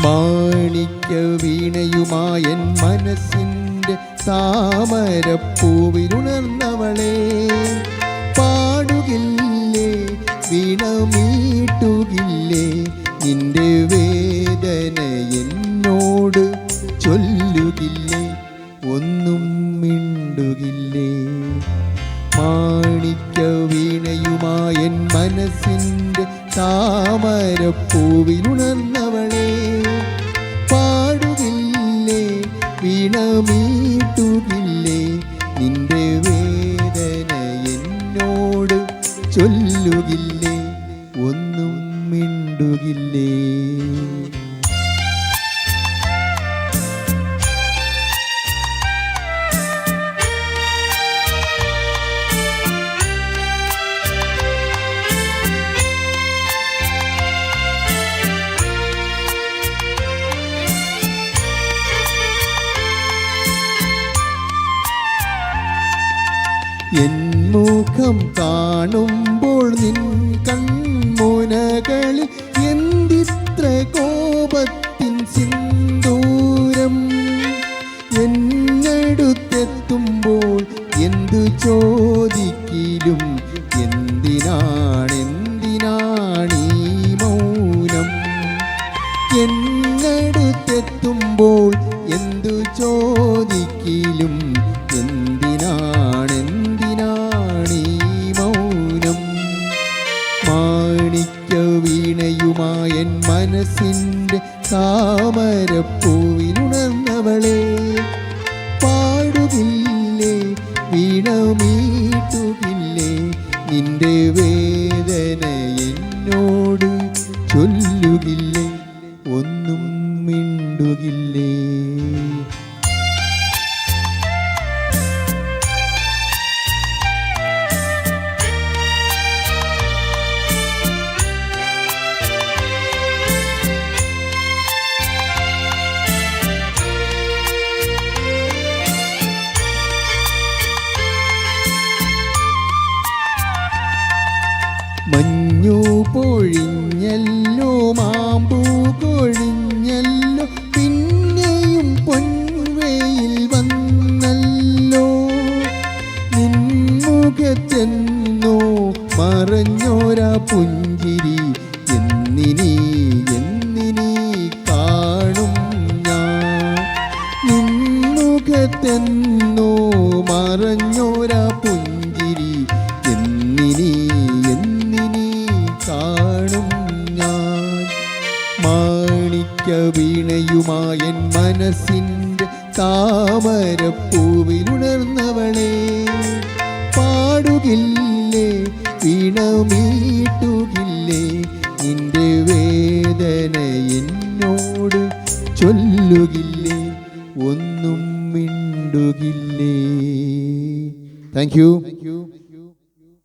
മാണിക്യ വീണയുമായൻ മനസ്സിൻ്റെ താമരപ്പൂവിലുണർന്നവളെ, പാടുകില്ലേ വീണമീട്ടുകില്ലേ, നിന്റെ വേദന എന്നോട് ചൊല്ലുകില്ലേ, ഒന്നും മിണ്ടുകില്ലേ. മാണിക്യ വീണയുമായൻ മനസ്സിൻ്റെ താമരപ്പൂവിലുണർന്നവളെ, പാടുകില്ലേ വീണമീട്ടുകില്ലേ, നിന്റെ വേദന എന്നോട് ചൊല്ലുകില്ലേ, ഒന്നും മിണ്ടുകില്ലേ. എൻ മുഖം കാണുമ്പോൾ നിൻ കൺമുനകളിൽ എന്തിത്ര കോപത്തിൻ സിന്ദൂരം, എന്നടുത്തെത്തുമ്പോൾ എന്തു ചോദിക്കിലും എന്തിനാണീ മൗനം, എന്നടുത്തെത്തുമ്പോൾ എന്തു ചോദിക്കിലും എന്തിനാണീ മൗനം. മാണിക്യ വീണയുമായൻ മനസ്സിൻ്റെ താമരപ്പൂവിലുണർന്നവളെ, പാടുകില്ലേ വീണമീട്ടുകില്ലേ, നിന്റെ വേദന എന്നോട് ചൊല്ലുകില്ലേ, ഒന്നും മിണ്ടുകില്ലേ. മഞ്ഞു പൊഴിഞ്ഞല്ലോ, മാമ്പൂ കൊഴിഞ്ഞല്ലോ, പിന്നെയും പൊൻവെയിൽ വന്നല്ലോ, നിൻമുഖത്തെന്നോ മറഞ്ഞോരാ പുഞ്ചിരി എന്നിനി കാണും ഞാൻ, നിൻമുഖത്തെന്നോ മറഞ്ഞോരാ പുഞ്ചിരി എന്നിനി കാണും ഞാൻ. മാണിക്യ വീണയുമായൻ മനസ്സിൻ്റെ താമരപ്പൂവിലുണർന്നവളെ, പാടുകില്ലേ വീണമീട്ടുകില്ലേ, നിന്റെ വേദന എന്നോട് ചൊല്ലുകില്ലേ, ഒന്നും മിണ്ടുകില്ലേ. Thank you.